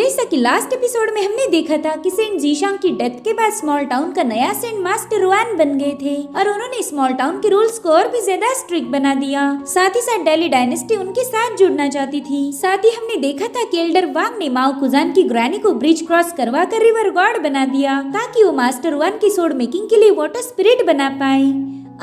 जैसा कि last episode में हमने देखा था कि सेंट जीशांग की डेथ के बाद स्मॉल टाउन का नया सेंट मास्टर रुआन बन गए थे और उन्होंने स्मॉल टाउन के रूल्स को और भी ज्यादा स्ट्रिक्ट बना दिया। साथ ही साथ डेली डायनेस्टी उनके साथ जुड़ना चाहती थी। साथ ही हमने देखा था कि एल्डर वांग ने माओ कुजान की ग्रैनी को ब्रिज क्रॉस करवा कर रिवर गॉड बना दिया ताकि वो मास्टर रुआन की सोड मेकिंग के लिए वाटर स्पिरिट बना पाए।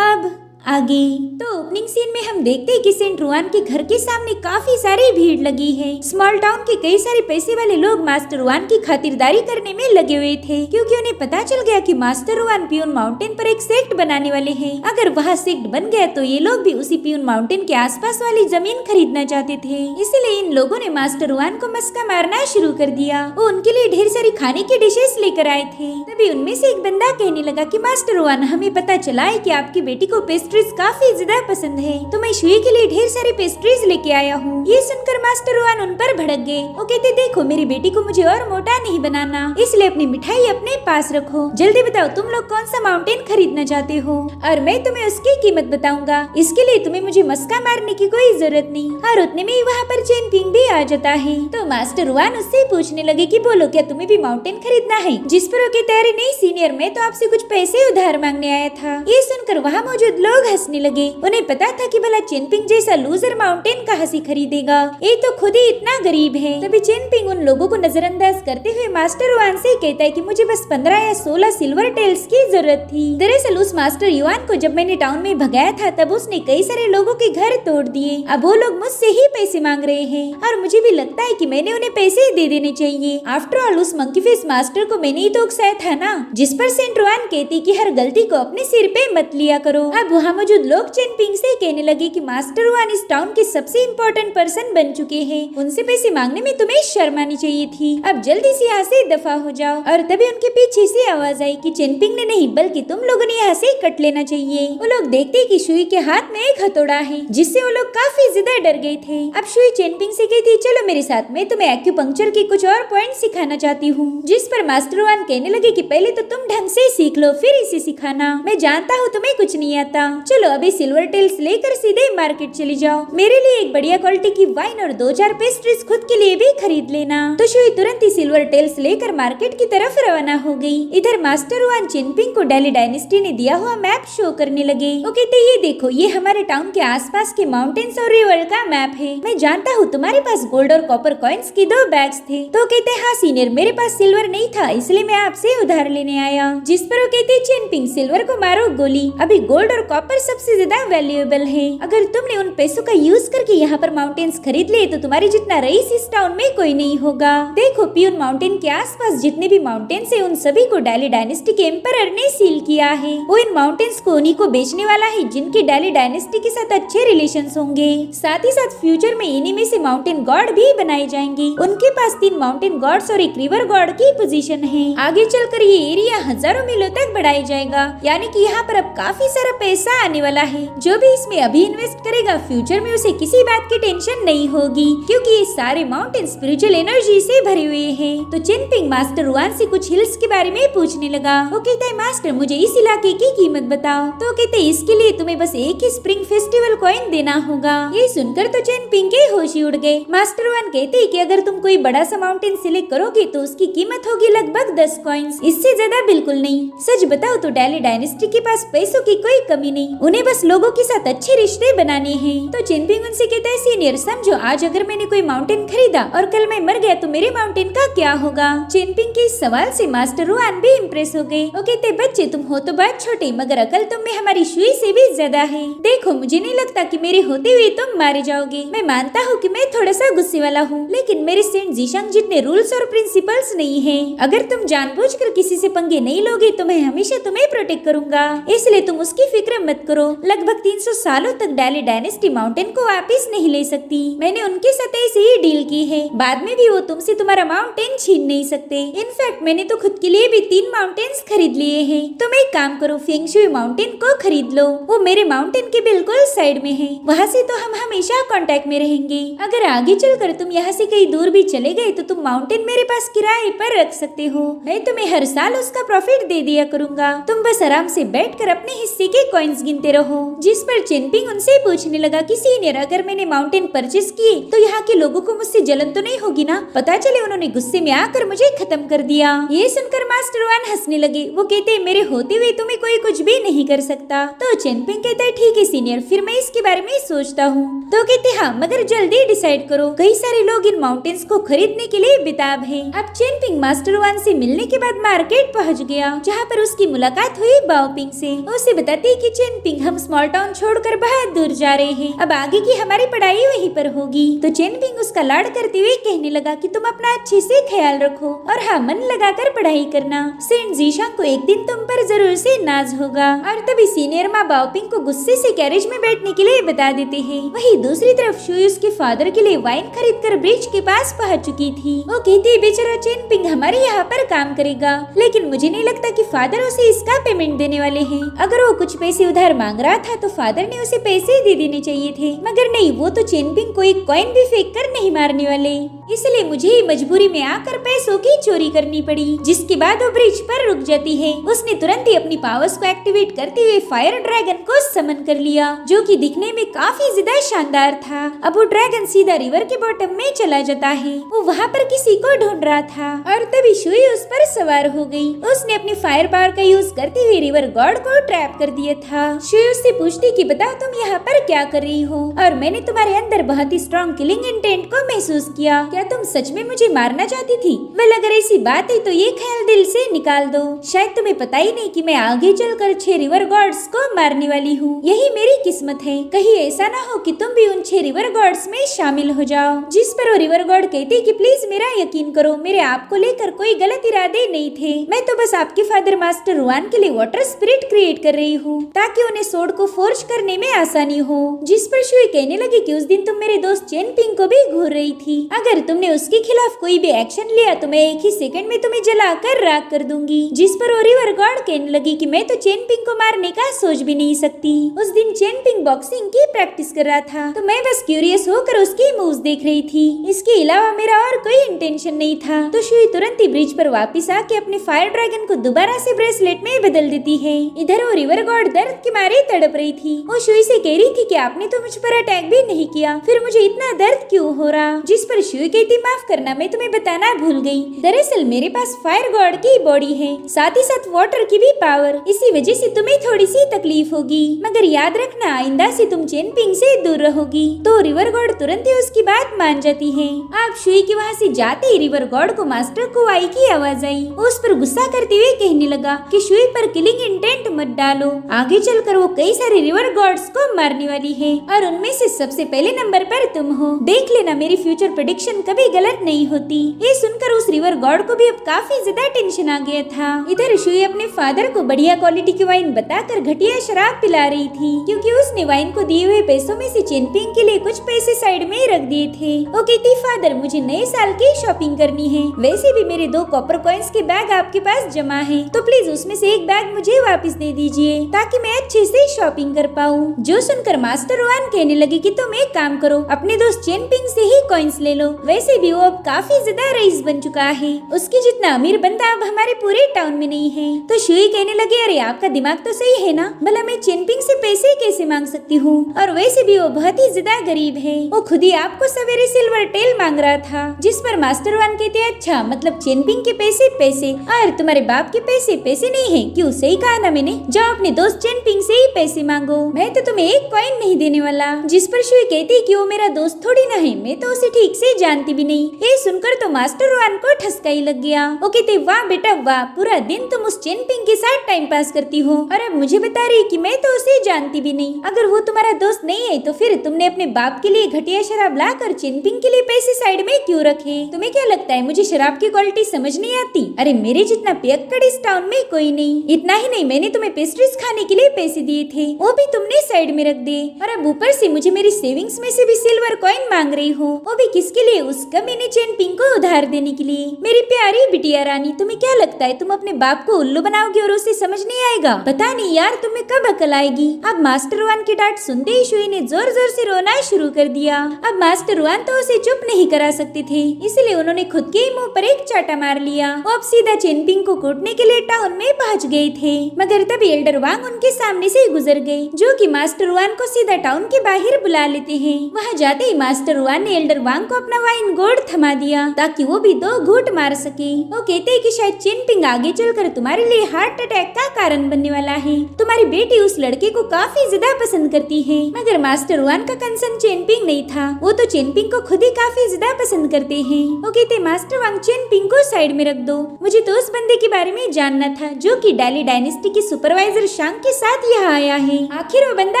अब आगे तो ओपनिंग सीन में हम देखते हैं कि सेंट रुआन के घर के सामने काफी सारी भीड़ लगी है। स्मॉल टाउन के कई सारे पैसे वाले लोग मास्टर रुआन की खातिरदारी करने में लगे हुए थे क्योंकि उन्हें पता चल गया कि मास्टर रुआन पियून माउंटेन पर एक सेक्ट बनाने वाले हैं। अगर वहाँ सेक्ट बन गया तो ये लोग भी उसी पियून माउंटेन के आसपास वाली जमीन खरीदना चाहते थे। इसलिए इन लोगों ने मास्टर रुआन को मस्का मारना शुरू कर दिया। वो उनके लिए ढेर सारी खाने की डिशेस लेकर आए थे। तभी उनमें से एक बंदा कहने लगा कि मास्टर रुआन, हमें पता चला है कि आपकी बेटी को पेस्ट्रीज काफी ज्यादा पसंद है, तो मैं शुई के लिए ढेर सारी पेस्ट्रीज लेके आया हूँ। ये सुनकर मास्टर रुआन उन पर भड़क गए। वो कहते, देखो मेरी बेटी को मुझे और मोटा नहीं बनाना, इसलिए अपनी मिठाई अपने पास रखो। जल्दी बताओ तुम लोग कौन सा माउंटेन खरीदना चाहते हो और मैं तुम्हें उसकी कीमत बताऊंगा। इसके लिए तुम्हें मुझे मस्का मारने की कोई जरूरत नहीं। और उतने में ही वहाँ पर चेन पिंग भी आ जाता है। तो मास्टर रुआन उससे पूछने लगे कि बोलो क्या तुम्हें भी माउंटेन खरीदना है? जिस पर वो कहते, अरे नहीं सीनियर, मैं तो आपसे कुछ पैसे उधार मांगने आया था। ये सुनकर वहाँ मौजूद लोग हंसने लगे। उन्हें पता था कि भला चेनपिंग जैसा लूजर माउंटेन कहाँ से खरीदेगा, ये तो खुद ही इतना गरीब है। तभी चेनपिंग उन लोगों को नजरअंदाज करते हुए मास्टर युआन से कहता है कि मुझे बस 15 या 16 सिल्वर टेल्स की जरूरत थी। दरअसल उस मास्टर युआन को जब मैंने टाउन में भगाया था तब उसने कई सारे लोगों के घर तोड़ दिए। अब वो लोग मुझसे ही पैसे मांग रहे हैं और मुझे भी लगता है कि मैंने उन्हें पैसे दे देने चाहिए। आफ्टर ऑल उस मंकी फेस मास्टर को मैंने ही तो उकसाया था ना। जिस पर सेंट रुआन कहती कि हर गलती को अपने सिर पे मत लिया करो। अब वहाँ मौजूद लोग चेनपिंग से कहने लगे कि मास्टर रुआन इस टाउन के सबसे इम्पोर्टेंट पर्सन बन चुके हैं, उनसे पैसे मांगने में तुम्हें शर्म आनी चाहिए थी। अब जल्दी से यहाँ से दफा हो जाओ। और तभी उनके पीछे से आवाज आई कि चेनपिंग ने नहीं बल्कि तुम लोगों ने यहाँ से कट लेना चाहिए। वो लोग देखते कि शुई के हाथ में एक हथौड़ा है जिससे वो लोग काफी ज्यादा डर गए थे। अब शुई चेनपिंग से कहती, चलो मेरे साथ, मैं तुम्हें एक्यूपंक्चर के कुछ और पॉइंट सिखाना चाहती हूँ। जिस पर मास्टर रुआन कहने लगे कि पहले तो तुम ढंग से सीख लो फिर इसे सिखाना। मैं जानता हूँ तुम्हें कुछ नहीं आता। चलो अभी सिल्वर टेल्स लेकर सीधे मार्केट चली जाओ। मेरे लिए एक बढ़िया क्वालिटी की वाइन और 2-4 पेस्ट्रीज खुद के लिए भी खरीद लेना। तो शुई तुरंत ही सिल्वर टेल्स लेकर मार्केट की तरफ रवाना हो गई। इधर मास्टर रुआन चेनपिंग को डेली डायनेस्टी ने दिया हुआ मैप शो करने लगे। वो कहते, ये देखो ये हमारे टाउन के आसपास के माउंटेन्स और रिवर का मैप है। मैं जानता हूँ तुम्हारे पास गोल्ड और कॉपर कॉइन्स के 2 बैग्स थे। तो कहते, हाँ सीनियर, मेरे पास सिल्वर नहीं था इसलिए मैं आपसे उधार लेने आया। जिस पर वो कहते, चेनपिंग सिल्वर को मारो गोली, अभी गोल्ड और कॉपर सबसे ज्यादा वैल्यूएबल है। अगर तुमने उन पैसों का यूज करके यहाँ पर माउंटेन्स खरीद लिए तो तुम्हारे जितना रईस इस टाउन में कोई नहीं होगा। देखो पियून माउंटेन के आसपास जितने भी माउंटेन्स है उन सभी को डेली डायनेस्टी के एम्परर ने सील किया है। वो इन माउंटेन्स को उन्हीं को बेचने वाला है जिनके डेली डायनेस्टी के साथ अच्छे रिलेशंस होंगे। साथ ही साथ फ्यूचर में इन्हीं में से माउंटेन गॉड भी बनाए जाएंगे। उनके पास 3 माउंटेन गॉड्स और एक रिवर गॉड की पोजीशन है। आगे चलकर ये एरिया हजारों मीलों तक बढ़ाया जाएगा, यानी कि यहाँ पर अब काफी सारा पैसा आने वाला है। जो भी इसमें अभी इन्वेस्ट करेगा फ्यूचर में उसे किसी बात की टेंशन नहीं होगी क्योंकि ये सारे माउंटेन स्पिरिचुअल एनर्जी से भरे हुए हैं। तो चेनपिंग मास्टर रुआन से कुछ हिल्स के बारे में पूछने लगा। वो कहता है, मास्टर मुझे इस इलाके की कीमत बताओ। तो कहते, इसके लिए तुम्हें बस एक ही स्प्रिंग फेस्टिवल कॉइन देना होगा। ये सुनकर तो चेनपिंग के होश ही उड़ गए। मास्टर रुआन कहते हैं कि अगर तुम कोई बड़ा सा माउंटेन सिलेक्ट करोगे तो उसकी कीमत होगी लगभग 10 कॉइन्स, इससे ज्यादा बिल्कुल नहीं। सच बताओ तो डेली डायनेस्टी के पास पैसों की कोई कमी नहीं, उन्हें बस लोगों के साथ अच्छे रिश्ते बनाने हैं। तो चेनपिंग उनसे कहता है, सीनियर समझो आज अगर मैंने कोई माउंटेन खरीदा और कल मैं मर गया तो मेरे माउंटेन का क्या होगा? चेनपिंग के इस सवाल से मास्टर रुआन भी इम्प्रेस हो गए। वो कहते, बच्चे तुम हो तो बहुत छोटे मगर अकल तुम में हमारी शुई से भी ज्यादा है। देखो मुझे नहीं लगता कि मेरे होते हुए तुम मारे जाओगे। मैं मानता हूँ कि मैं थोड़ा सा गुस्से वाला हूँ लेकिन मेरे सेंट जीशांग जितने रूल्स और प्रिंसिपल्स नहीं है। अगर तुम जानबूझकर किसी से पंगे नहीं लोगे तो मैं हमेशा तुम्हें प्रोटेक्ट करूंगा, इसलिए तुम उसकी फिक्र मत करो। लगभग 300 सालों तक डेली डायनेस्टी माउंटेन को वापस नहीं ले सकती। मैंने उनके साथ ऐसे ही डील की है, बाद में भी वो तुमसे तुम्हारा माउंटेन छीन नहीं सकते। इनफैक्ट मैंने तो खुद के लिए भी 3 माउंटेन्स खरीद लिए हैं। तुम एक काम करो, फेंगशुई माउंटेन को खरीद लो, वो मेरे माउंटेन के बिल्कुल साइड में है। वहाँ से तो हम हमेशा कांटेक्ट में रहेंगे। अगर आगे चलकर तुम यहाँ से कहीं दूर भी चले गए तो तुम माउंटेन मेरे पास किराए पर रख सकते हो। मैं तुम्हें हर साल उसका प्रॉफिट दे दिया करूंगा। तुम बस आराम से बैठकर अपने हिस्से के कॉइन्स गिनते रहो। जिस पर चिनपिंग उनसे पूछने लगा कि सीनियर, अगर मैंने माउंटेन परचेस किए तो यहाँ के लोगों को मुझसे जलन तो नहीं होगी ना? पता चले उन्होंने गुस्से में आकर मुझे खत्म कर दिया। ये सुनकर मास्टर वान हंसने लगे। वो कहते, मेरे होते हुए तुम्हें कोई कुछ भी नहीं कर सकता। तो चिनपिंग कहता है, ठीक है सीनियर, फिर मैं इसके बारे में सोचता हूँ। तो कहते, हाँ मगर जल्दी डिसाइड करो। कई सारे लोग इन माउंटेन्स को खरीदने के लिए बेताब है। अब चिनपिंग मास्टर वान से मिलने के बाद मार्केट पहुँच गया, जहाँ पर उसकी मुलाकात हुई बाओपिंग से। उसे बताती कि चिनपिंग, हम स्मॉल टाउन छोड़कर बहुत दूर जा रहे हैं, अब आगे की हमारी पढ़ाई वहीं पर होगी। तो चिनपिंग उसका लाड करते हुए कहने लगा कि तुम अपना अच्छे से ख्याल रखो और हाँ, मन लगाकर पढ़ाई करना। सेंट जीशांग को एक दिन तुम पर जरूर से नाज होगा। और तभी सीनियर माँ बाओपिंग को गुस्से से कैरेज में बैठने के लिए बता देते हैं। वहीं दूसरी तरफ शुई उसके फादर के लिए वाइन खरीद कर ब्रिज के पास पहुँच चुकी थी। वो कहती, बेचारा चिनपिंग हमारे यहाँ पर काम करेगा, लेकिन मुझे नहीं लगता कि फादर उसे इसका पेमेंट देने वाले हैं। अगर वो कुछ पैसे उधार मांग रहा था तो फादर ने उसे पैसे दे देने चाहिए थे, मगर नहीं, वो तो चिनपिंग को एक कॉइन भी फेंक कर नहीं मारने वाले। इसलिए मुझे ही मजबूरी में आकर पैसों की चोरी करनी पड़ी। जिसके बाद वो ब्रिज पर रुक जाती है। उसने तुरंत ही अपनी पावर्स को एक्टिवेट करते हुए फायर ड्रैगन को समन कर लिया, जो कि दिखने में काफी ज्यादा शानदार था। अब वो ड्रैगन सीधा रिवर के बॉटम में चला जाता है। वो वहाँ पर किसी को ढूंढ रहा था और तभी शुई उस पर सवार हो गई। उसने अपनी फायर पावर का यूज करते हुए रिवर गॉड को ट्रैप कर दिया था। शुई उससे पूछती कि बताओ तुम यहाँ पर क्या कर रही हो, और मैंने तुम्हारे अंदर बहुत ही स्ट्रॉन्ग किलिंग इंटेंट को महसूस किया। क्या तुम सच में मुझे मारना चाहती थी? वेल, अगर ऐसी बात है तो ये ख्याल दिल से निकाल दो। शायद तुम्हें पता ही नहीं कि मैं आगे चलकर 6 रिवर गॉड्स को मारने वाली हूँ। यही मेरी किस्मत है। कहीं ऐसा ना हो कि तुम भी उन 6 रिवर गॉड्स में शामिल हो जाओ। जिस पर वो रिवर गॉड कहती कि प्लीज मेरा यकीन करो, मेरे आपको लेकर कोई गलत इरादे नहीं थे। मैं तो बस आपके फादर मास्टर रुआन के लिए वाटर स्पिरिट क्रिएट कर रही हूँ, ताकि उन्हें सोर्ड को फोर्ज करने में आसानी हो। जिस पर शुई कहने लगी कि उस दिन तुम मेरे दोस्त चिनपिंग को भी घूर रही थी। अगर तुमने उसके खिलाफ कोई भी एक्शन लिया तो मैं एक ही सेकंड में तुम्हें जलाकर राख कर दूंगी। जिस पर वो रिवर गॉड कहने लगी कि मैं तो चिनपिंग को मारने का सोच भी नहीं सकती। उस दिन चिनपिंग बॉक्सिंग की प्रैक्टिस कर रहा था, तो मैं बस क्यूरियस होकर उसकी मूव्स देख रही थी। इसके अलावा मेरा और कोई इंटेंशन नहीं था। तो शुई तुरंत ही ब्रिज पर वापस आके अपने फायर ड्रैगन को दोबारा से ब्रेसलेट में बदल देती है। इधर वो रिवर गॉड दर्द के मारे तड़प रही थी। वो शुई से कह रही थी कि आपने तो मुझ पर अटैक भी नहीं किया, फिर मुझे इतना दर्द क्यों हो रहा? जिस पर शुई कहती, माफ करना, मैं तुम्हें बताना भूल गई। दरअसल मेरे पास फायर गॉड की बॉडी है, साथ ही साथ वाटर की भी पावर। इसी वजह से तुम्हें थोड़ी सी तकलीफ होगी, मगर याद रखना आइंदा से तुम चिनपिंग से दूर रहोगी। तो रिवर गॉड तुरंत ही उसकी बात मान जाती है। आप शुई के वहाँ से जाते ही रिवर गॉड को मास्टर कुवाई की आवाज आई। उस पर गुस्सा करते हुए कहने लगा कि शुई पर किलिंग इंटेंट मत डालो, आगे चलकर वो कई सारे रिवर गॉड्स को मारने वाली है और उनमें से सबसे पहले नंबर पर तुम हो। देख लेना मेरी फ्यूचर प्रेडिक्शन कभी गलत नहीं होती। ये सुनकर उस रिवर गॉड को भी अब काफी ज्यादा टेंशन आ गया था। इधर शुई अपने फादर को बढ़िया क्वालिटी की वाइन बताकर घटिया शराब पिला रही थी, क्योंकि उसने वाइन को दिए हुए पैसों में से चिनपिंग के लिए कुछ पैसे साइड में रख दिए थे। वो कहती, फादर मुझे नए साल की शॉपिंग करनी है, वैसे भी मेरे 2 कॉपर कॉइन्स के बैग आपके पास जमा है, तो प्लीज उसमें से एक बैग मुझे वापस दे दीजिए ताकि मैं अच्छे से शॉपिंग कर पाऊँ। जो सुनकर मास्टर रुआन कहने लगे कि तुम एक काम करो, अपने दोस्त चिनपिंग से ही कॉइन्स ले लो, वैसे भी वो अब काफी ज्यादा रईस बन चुका है, उसके जितना अमीर बंदा अब हमारे पूरे टाउन में नहीं है। तो शुई कहने लगे, अरे आपका दिमाग तो सही है ना, भला मैं चिनपिंग से पैसे कैसे मांग सकती हूँ, और वैसे भी वो बहुत ही ज्यादा गरीब है, वो खुद ही आपको सवेरे सिल्वर टेल मांग रहा था। जिस पर मास्टर वन कहते, अच्छा मतलब चिनपिंग के पैसे पैसे और तुम्हारे बाप के पैसे पैसे नहीं है, क्यों? सही कहा ना मैंने, जाओ अपने दोस्त चिनपिंग से ही पैसे मांगो, मैं तो तुम्हें एक कॉइन नहीं देने वाला। जिस पर शुई कहती कि वो मेरा दोस्त थोड़ी ना है, मैं तो उसे ठीक से जानती भी नहीं। ये सुनकर तो मास्टर वन को ठसका ही लग गया। वो कहते, वाह बेटा वाह, पूरा दिन तुम उस चिनपिंग के साथ टाइम पास करती हो और अब मुझे बता रही कि मैं तो उसे जानती भी नहीं। अगर वो तुम्हारा दोस्त नहीं है तो फिर तुमने अपने बाप के लिए घटिया शराब लाकर चिनपिंग के लिए पैसे साइड में क्यों रखे? तुम्हें क्या लगता है मुझे शराब की क्वालिटी समझ नहीं आती? अरे मेरे जितना पियक्कड़ इस टाउन में कोई नहीं। इतना ही नहीं, मैंने तुम्हें पेस्ट्रीज खाने के लिए पैसे दिए थे, वो भी तुमने साइड में रख दिए, और अब ऊपर से मुझे मेरी सेविंग्स में से भी सिल्वर कॉइन मांग रही हो, वो भी किसके लिए? उस कमीने चेनपिंग को उधार देने के लिए। मेरी प्यारी बिटिया रानी, तुम्हें क्या लगता है तुम अपने बाप को उल्लू बनाओगे और उसे समझ नहीं आएगा? पता नहीं यार तुम्हें कब अकल आएगी। अब मास्टर वान की डांट सुनते ही शुई ने जोर जोर से रोना शुरू कर दिया। अब मास्टर वान तो उसे चुप नहीं करा सकते थे, इसलिए उन्होंने खुद के मुंह पर एक चाटा मार लिया। वो अब सीधा चेनपिंग को कूटने के लिए टाउन में पहुंच गए थे, मगर तभी एल्डर वांग उनके सामने से गुजर गए, जो कि मास्टर वान को सीधा टाउन के बाहर बुला लेते हैं। वहाँ जाते ही मास्टर वान ने एल्डर वांग को अपना वाइन गोड थमा दिया ताकि वो भी 2 घूंट मार सके। वो कहते हैं कि शायद चेनपिंग आगे चलकर तुम्हारे लिए हार्ट अटैक का कारण बनने वाला है। तुम्हारी बेटी उस लड़के को काफी ज्यादा पसंद करती है। मगर मास्टर वान का कंसर्न चेनपिंग नहीं था, वो तो चेनपिंग को खुद ही काफी ज्यादा पसंद करते हैं। वो कहते मास्टर वांग चेनपिंग को साइड में रख दो, मुझे तो उस बंदे के बारे में जानना था जो कि डेली डायनेस्टी के सुपरवाइजर शांग के साथ यहाँ आया है। आखिर वो बंदा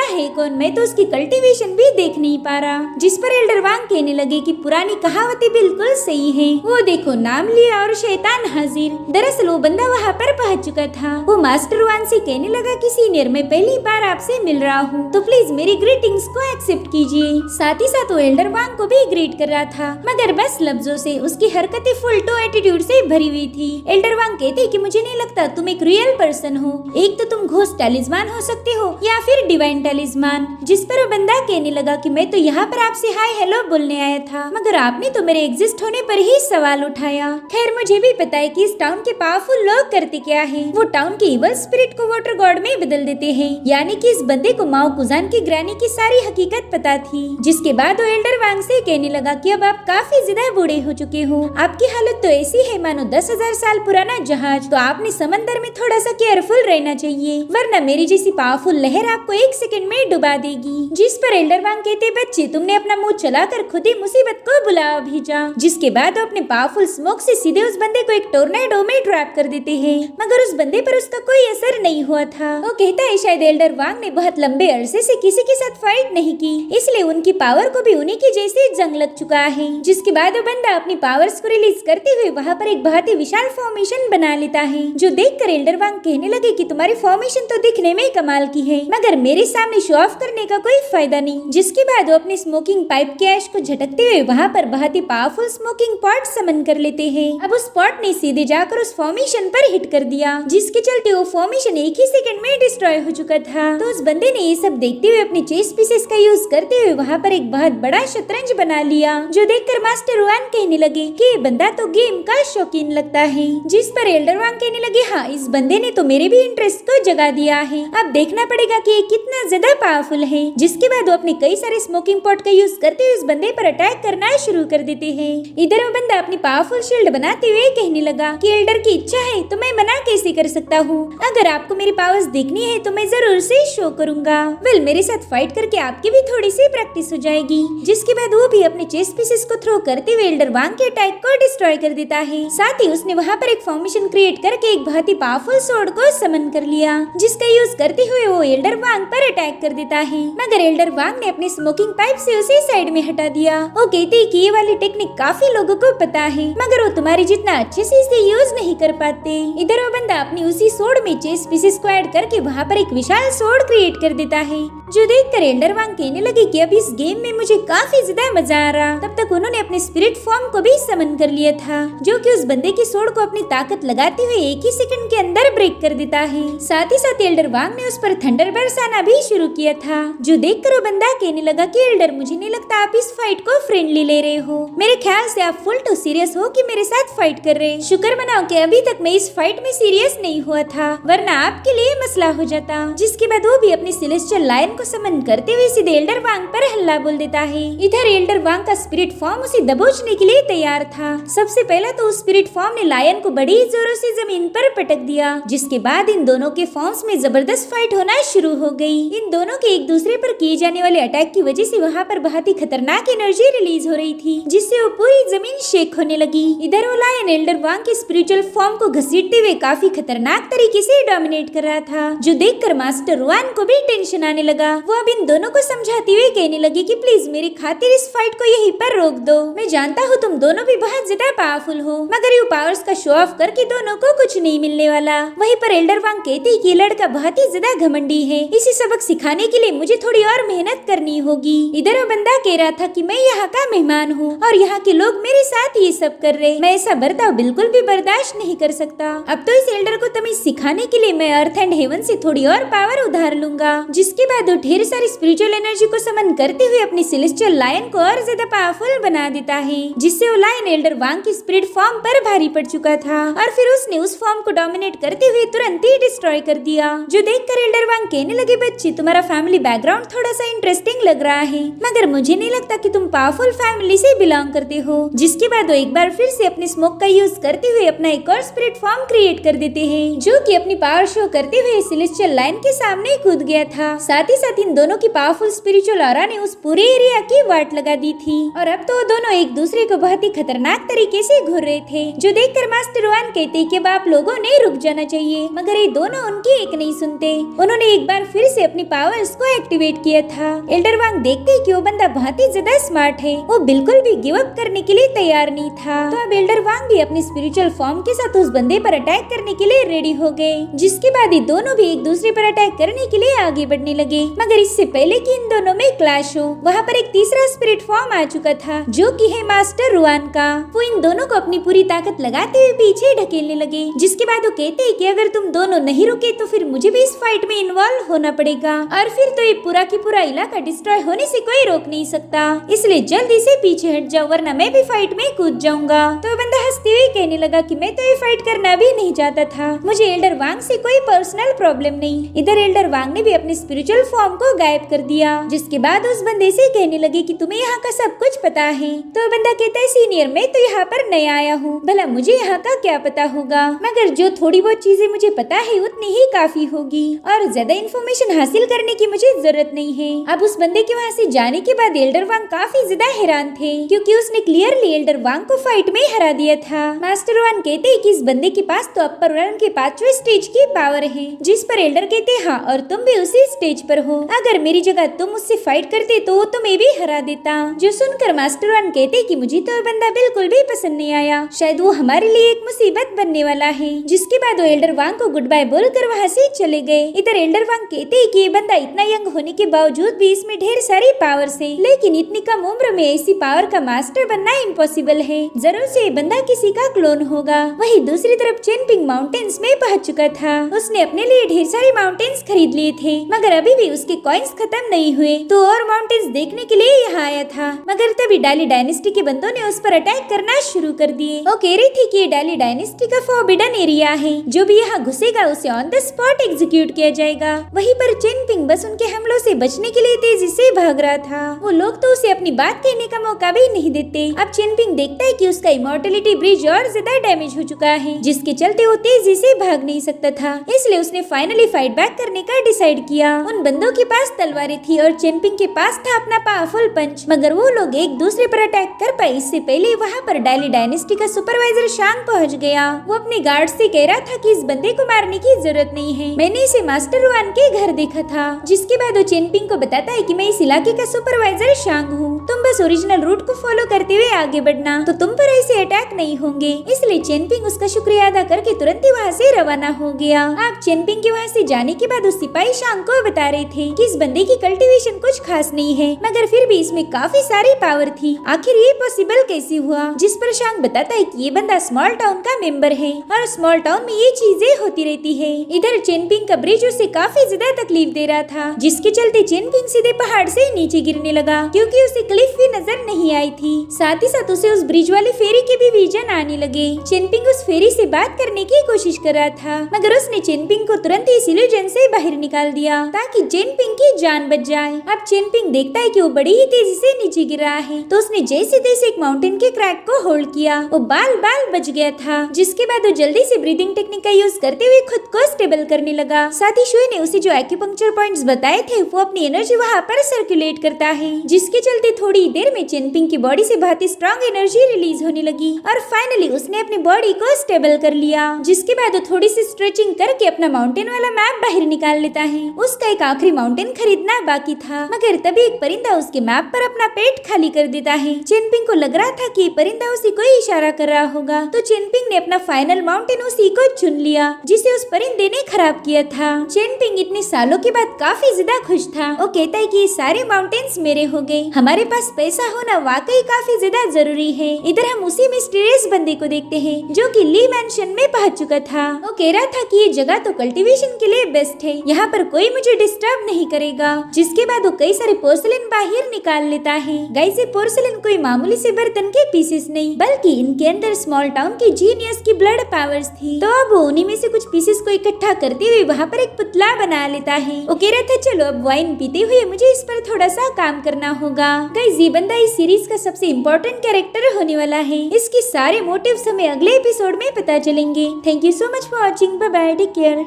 है कौन? मैं तो उसकी कल्टीवेशन भी देख नहीं पा रहा। जिस पर एल्डर वांग कहने लगे कि पुरानी कहावतें बिल्कुल सही है, वो देखो नाम लिया और शैतान हाजिर। दरअसल वो बंदा वहाँ पर पहुँच चुका था। वो मास्टर वान से कहने लगा कि सीनियर, मैं पहली बार आपसे मिल रहा हूँ, तो प्लीज मेरी ग्रीटिंग्स को एक्सेप्ट कीजिए। साथ ही साथ वो एल्डर वांग को भी ग्रीट कर रहा था, मगर बस लफ्जों से। उसकी हरकतें फुल टू एटीट्यूड से भरी हुई थी। एल्डर वांग कहते कि मुझे नहीं लगता तुम एक रियल पर्सन हो, एक तो तुम घोस्ट टैलिस्मान हो सकते हो या फिर डिवाइन टैलिस्मान। जिस पर वो बंदा कहने लगा कि मैं तो यहाँ पर आपसे हाय हेलो बोलने आया था, मगर आपने तो मेरे एग्जिस्ट होने पर ही सवाल उठाया। खैर मुझे भी पता है कि इस टाउन के पावरफुल लोग करते क्या है, वो टाउन के इवल स्पिरिट को वाटर गॉड में बदल देते हैं। यानी कि इस बंदे को माओ कुजान की ग्रैनी की सारी हकीकत पता थी। जिसके बाद वो एल्डर वांग से कहने लगा कि अब आप काफी ज्यादा बूढ़े हो चुके हो, आपकी हालत तो ऐसी है मानो 10,000 साल पुराना जहाज, तो आपने समंदर में थोड़ा सा केयरफुल रहना चाहिए, वरना मेरी जैसी पावरफुल लहर आपको 1 सेकंड में डुबा देगी। जिस पर एल्डर वांग कहते बच्चे तुमने अपना मुंह चलाकर खुद ही मुसीबत को बुला भेजा। जिसके बाद वो अपने पावरफुल स्मोक से सीधे उस बंदे को एक टोर्नेडो में ट्रैप कर देते हैं, मगर उस बंदे पर उसका कोई असर नहीं हुआ था। वो कहता है शायद एल्डर वांग ने बहुत लंबे अरसे से किसी के साथ फाइट नहीं की, इसलिए उनकी पावर को भी उन्हीं की जैसे जंग लग चुका है। जिसके बाद वो बंदा अपनी पावर्स को रिलीज करते हुए वहाँ पर एक बहुत ही विशाल फॉर्मेशन बना लेता है, जो देखकर एल्डर वांग कहने लगे कि तुम्हारी फॉर्मेशन तो दिखने में कमाल की है, मगर मेरे सामने शो ऑफ करने का कोई फायदा नहीं। जिसके बाद वो अपनी स्मोकिंग पाइप के ऐश को झटकते हुए वहाँ पर बहुत ही पावरफुल स्मोकिंग पॉट समन कर लेते हैं। अब उस पॉट ने सीधे जाकर उस फॉर्मेशन पर हिट कर दिया, जिसके चलते वो फॉर्मेशन 1 ही सेकंड में डिस्ट्रॉय हो चुका था। तो उस बंदे ने ये सब देखते हुए अपने चेस पीसेस का यूज करते हुए वहाँ पर एक बहुत बड़ा शतरंज बना लिया, जो देखकर मास्टर वान कहने लगे कि ये बंदा तो गेम का शौकीन लगता है। जिस पर एल्डर वांग कहने लगे हाँ, इस बंदे ने तो मेरे भी इंटरेस्ट को जगा दिया है, अब देखना पड़ेगा कि ये कितना ज्यादा पावरफुल है। जिसके बाद वो अपने कई सारे स्मोकिंग पॉट का यूज करते हुए उस बंदे पर अटैक करना शुरू कर देते हैं। इधर वो बंदा अपनी पावरफुल शील्ड बनाते हुए कहने लगा कि एल्डर की इच्छा है तो मैं मना कैसे कर सकता हूँ, अगर आपको मेरी पावर्स देखनी है तो मैं जरूर से शो करूंगा। वेल मेरे साथ फाइट करके आपकी भी थोड़ी सी प्रैक्टिस हो जाएगी। जिसके बाद वो भी अपने चेस पीसेस को थ्रो करते हुए एल्डर वांग के अटैक को डिस्ट्रॉय कर देता है। साथ ही उसने वहाँ पर एक फॉर्मेशन क्रिएट करके एक बहुत ही पावरफुल सोर्ड को समन कर लिया, जिसका यूज करते हुए वो एल्डर वांग पर अटैक कर देता है, मगर एल्डर वांग ने अपनी स्मोकिंग पाइप से उसे साइड में हटा दिया। वो कहते हैं कि ये वाली टेक्निक काफी लोगों को पता है, मगर वो तुम्हारी जितना अच्छे से इसे यूज नहीं कर पाते। इधर वो बंदा अपनी उसी सोर्ड में चेस पीसेस को ऐड करके वहाँ पर एक विशाल सोर्ड क्रिएट कर देता है, जो देखकर एल्डर वांग कहने लगे कि अब इस गेम में मुझे काफी ज्यादा मजा आ रहा। तब तक उन्होंने अपने स्पिरिट फॉर्म को भी समन कर लिया था, जो कि उस बंदे की सोर्ड को अपनी ताकत लगाते हुए 1 ही सेकंड के अंदर ब्रेक कर देता है। साथ ही साथ एल्डर वांग ने उस पर थंडर बरसाना भी शुरू किया था, जो देखकर वो बंदा कहने लगा कि एल्डर मुझे नहीं लगता आप इस फाइट को फ्रेंडली ले रहे हो, मेरे ख्याल से आप फुल टू सीरियस हो कि मेरे साथ फाइट कर रहे। शुक्र मनाओ कि अभी तक मैं इस फाइट में सीरियस नहीं हुआ था, वरना आपके लिए मसला हो जाता। जिसके बाद वो भी अपनी सेलेस्टियल लायन को समन करते हुए सीधे एल्डर वांग पर हल्ला बोल देता है। इधर एल्डर वांग का स्पिरिट फॉर्म उसे दबोचने के लिए तैयार था। सबसे पहले तो उस स्पिरिट फॉर्म ने लायन को बड़ी जोरों से जमीन पर पटक दिया, जिसके बाद इन दोनों के फॉर्म्स में जबरदस्त फाइट होना शुरू हो गई। इन दोनों के एक दूसरे पर किए जाने वाले अटैक की वजह से वहाँ पर बहुत ही खतरनाक एनर्जी रिलीज हो रही थी, जिससे वो पूरी जमीन शेक होने लगी। इधर वो लायन एल्डर वांग के स्पिरिचुअल फॉर्म को घसीटते हुए काफी खतरनाक तरीके से डोमिनेट कर रहा था, जो देखकर मास्टर वान को भी टेंशन आने लगा। वो अब इन दोनों को समझाते हुए कहने लगी कि प्लीज मेरी खातिर इस फाइट को यहीं पर रोक दो। मैं जानता हूँ तुम दोनों भी बहुत ज्यादा पावरफुल हो, मगर ये पावर्स का शो ऑफ करके दोनों को कुछ नहीं मिलने वाला। वहीं पर एल्डर वांग कहती है कि ये लड़का बहुत ही ज्यादा घमंडी है, इसे सबक सिखाने के लिए मुझे थोड़ी और मेहनत करनी होगी। इधर वो बंदा कह रहा था कि मैं यहाँ का मेहमान हूँ और यहाँ के लोग मेरे साथ ये सब कर रहे, मैं ऐसा बर्ताव बिल्कुल भी बर्दाश्त नहीं कर सकता। अब तो इस एल्डर को तमीज सिखाने के लिए मैं अर्थ एंड हेवन से थोड़ी और पावर उधार लूंगा। जिसके बाद वो ढेर सारी स्पिरिचुअल एनर्जी को समन करते हुए अपनी सेलेस्टियल लायन को और ज्यादा पावरफुल बना देता है, जिससे वो लायन एल्डर वांग की स्पिरिट फॉर्म पर भारी पड़ चुका था और फिर उसने उस फॉर्म को डोमिनेट करते हुए तुरंत ही डिस्ट्रॉय कर दिया। जो देखकर एल्डर वांग कहने लगे, बच्चे तुम्हारा फैमिली बैकग्राउंड थोड़ा सा इंटरेस्टिंग लग रहा है, मगर मुझे नहीं लगता कि तुम पावरफुल फैमिली से बिलोंग करते हो। जिसके बाद वो एक बार फिर से अपने स्मोक का यूज करते हुए अपना एक और स्पिरिट फॉर्म क्रिएट कर देते हैं, जो कि अपनी पावर शो करते हुए सेलेस्टियल लाइन के सामने कूद गया था। साथ ही साथ इन दोनों की पावरफुल स्पिरिचुअल ऑरा ने उस पूरे एरिया की वाट लगा दी थी और अब तो दोनों एक दूसरे को बहुत ही खतरनाक तरीके से घूर रहे थे। जो देखकर मास्टर वान कहते कि आप लोगों ने रुक जाना चाहिए, मगर ये दोनों उनकी एक नहीं सुनते। उन्होंने एक बार फिर से अपनी पावर्स को एक्टिवेट किया था। एल्डर वांग देखते कि वो बंदा बहुत ही ज्यादा स्मार्ट है, वो बिल्कुल भी गिव अप करने के लिए तैयार नहीं था। तो अब एल्डर वांग भी अपनी स्पिरिचुअल फॉर्म के साथ उस बंदे पर अटैक करने के लिए रेडी हो गए। जिसके बाद ये दोनों भी एक दूसरे पर अटैक करने के लिए आगे बढ़ने लगे, मगर इससे पहले कि इन दोनों में क्लैश हो, वहाँ पर एक तीसरा स्पिरिट फॉर्म आ चुका था, जो कि है मास्टर रुआन का। वो इन दोनों को अपनी पूरी ताकत लगाते हुए पीछे ढकेलने लगे। जिसके बाद वो कहते हैं कि अगर तुम दोनों नहीं रुके तो फिर मुझे भी इस फाइट में इन्वॉल्व होना पड़ेगा और फिर तो ये पूरा की पूरा इलाका डिस्ट्रॉय होने से कोई रोक नहीं सकता, इसलिए जल्दी से पीछे हट जाओ वरना मैं भी फाइट में कूद जाऊंगा। तो बंदा हंसते हुए कहने लगा कि मैं तो ये फाइट करना भी नहीं चाहता था, मुझे एल्डर वांग से कोई पर्सनल प्रॉब्लम नहीं। इधर एल्डर वांग ने भी अपने स्पिरिचुअल फॉर्म को गायब कर दिया। जिसके बाद उस बंदे से कहने लगे कि तुम्हें यहाँ का सब कुछ पता है। तो बंदा कहता है सीनियर मैं तो यहाँ पर नया आया हूँ, भला मुझे यहाँ का क्या पता होगा, मगर जो थोड़ी बहुत चीजें मुझे पता है उतनी ही काफी होगी और ज्यादा इन्फॉर्मेशन हासिल करने की मुझे जरूरत नहीं है। अब उस बंदे के वहाँ से जाने के बाद एल्डर वांग काफी ज्यादा हैरान थे, क्योंकि उसने क्लियरली एल्डर वांग को फाइट में हरा दिया था। मास्टर वान कहते हैं कि इस बंदे के पास तो अपर वर्ल्ड के 5वें स्टेज की पावर है, जिस पर एल्डर कहते हैं हाँ और तुम भी उसी स्टेज पर हो, अगर मेरी जगह तुम मुझसे फाइट करते तो तुम्हें भी हरा देता। जो सुनकर मास्टर वान कहते कि मुझे तो बंदा बिल्कुल भी पसंद नहीं आया, शायद वो हमारे लिए एक मुसीबत बनने वाला है। जिसके बाद वो एल्डर वांग को गुड बाय बोलकर वहाँ से चले गए। इधर एल्डर वांग कहते हैं कि ये बंदा इतना यंग होने के बावजूद भी इसमें ढेर सारी पावर्स है, लेकिन इतनी कम उम्र में ऐसी पावर का मास्टर बनना इम्पॉसिबल है, जरूर से ये बंदा किसी का क्लोन होगा। वही दूसरी तरफ चेनपिंग माउंटेन्स में पहुंच चुका था। उसने अपने लिए ढेर सारे माउंटेन्स खरीद लिए थे, मगर अभी भी उसके कॉइन्स खत्म नहीं हुए, तो और माउंटेन्स देखने के लिए यहाँ आया था। मगर तभी डाली डायनेस्टी के बंदों ने उस पर अटैक करना शुरू कर दिए। वो कह रही थी कि ये डाली डायनेस्टी का फॉरबिडन एरिया है, जो भी यहाँ घुसेगा उसे ऑन द स्पॉट एग्जीक्यूट किया जाएगा। वहीं पर चेनपिंग बस उनके हमलों से बचने के लिए तेजी से भाग रहा था। वो लोग तो उसे अपनी बात कहने का मौका भी नहीं देते। अब चेनपिंग देखता है कि उसका इमॉर्टलिटी ब्रिज और ज्यादा डैमेज हो चुका है, जिसके चलते वो तेजी से भाग नहीं सकता था, इसलिए उसने फाइनली फाइट बैक करने का डिसाइड किया। उन बंदों के पास तलवारें थी और चेनपिंग के पास था अपना पावरफुल पंच, मगर वो लोग एक दूसरे पर अटैक कर पाए इससे पहले वहाँ पर डाली डायनेस्टी का सुपरवाइजर शांग पहुँच गया। वो अपने गार्ड से कह रहा था कि इस बंदे को मारने की जरूरत नहीं है, मैंने इसे मास्टर रुआन के घर देखा था। जिसके बाद वो चेनपिंग को बताता है कि मैं इस इलाके का सुपरवाइजर शांग हूँ, तुम बस ओरिजिनल रूट को फॉलो करते हुए आगे बढ़ना तो तुम पर ऐसे अटैक नहीं होंगे। इसलिए चेनपिंग उसका शुक्रिया अदा करके तुरंत ही वहाँ से रवाना हो गया। आप चेनपिंग के वहाँ से जाने के बाद उस सिपाही शांग को बता रहे थे कि इस बंदे की कल्टीवेशन कुछ खास नहीं है, मगर फिर भी इसमें काफी सारी पावर थी, आखिर ये पॉसिबल कैसे हुआ। जिस पर शांग बताता है कि ये बंदा स्मॉल टाउन का मेंबर है और स्मॉल टाउन में ये चीजें होती रहती है। इधर चेनपिंग का ब्रिज उसे काफी ज्यादा तकलीफ दे रहा था, जिसके चलते चेनपिंग सीधे पहाड़ से नीचे गिरने लगा, क्योंकि उसे क्लिफ भी नजर नहीं आई थी। साथ ही साथ उसे उस ब्रिज वाले फेरी के भी विजन आने लगे। चेनपिंग उस फेरी से बात करने की कोशिश कर रहा था, मगर उसने चेनपिंग को तुरंत ही इस इल्यूजन से बाहर निकाल दिया ताकि चेनपिंग की जान बच जाए। अब चेनपिंग देखता है कि वो बड़ी ही तेजी से नीचे गिर रहा है, तो उसने जैसे तैसे एक माउंटेन के क्रैक को होल्ड किया, वो बाल बाल बच गया था। जिसके बाद वो जल्दी से ब्रीदिंग टेक्निक का यूज करते हुए खुद को स्टेबल करने लगा। साथ ही शुई ने उसे जो एक्यूपंक्चर पॉइंट्स बताए थे वो अपनी एनर्जी वहाँ पर सर्कुलेट करता है, जिसके चलते थोड़ी देर में चेनपिंग की बॉडी से बहुत ही स्ट्रॉन्ग एनर्जी रिलीज होने लगी और फाइनली उसने अपनी बॉडी को स्टेबल कर लिया। जिसके बाद वो थोड़ी सी स्ट्रेचिंग करके अपना माउंटेन वाला मैप बाहर निकाल लेता है। उसका एक आखिरी माउंटेन खरीदना बाकी था, मगर तभी एक परिंदा उसके मैप पर अपना पेट खाली कर देता है। चेनपिंग को लग रहा था कि परिंदा उसी को इशारा कर रहा होगा, तो चेनपिंग ने अपना फाइनल माउंटेन उसी को चुन लिया जिसे उस परिंदे ने खराब किया था। चेनपिंग इतने सालों के बाद काफी ज्यादा खुश था। वो कहता है कि ये सारे माउंटेन्स मेरे हो गए, हमारे पास पैसा होना वाकई काफी ज्यादा जरूरी है। इधर हम उसी मिस्टीरियस बंदे को देखते हैं जो कि ली मैंशन में पहुंच चुका था। वो कह रहा था कि ये जगह तो कल्टीवेशन के लिए बेस्ट है, यहाँ पर कोई मुझे डिस्टर्ब नहीं करेगा। जिसके बाद वो कई सारे पोर्सिलेन बाहर निकाल लेता है। गाइस, ये पोर्सिलेन कोई मामूली से बर्तन के पीसेस नहीं बल्कि इनके अंदर स्मॉल टाउन की जीनियस की ब्लड पावर्स थी। तो अब उन्हीं में से कुछ पीसेस को इकट्ठा करते हुए वहाँ पर एक पुतला बना लेता है। वो कह रहा था चलो अब वाइन पीते हुए मुझे इस पर थोड़ा सा काम करना होगा। गाइस, ये बंदा इस सीरीज का सबसे इम्पोर्टेंट कैरेक्टर होने वाला है। इसके सारे मोटिव्स हमें अगले एपिसोड में पता चलेंगे। Thank you so much for watching. Bye bye, take care.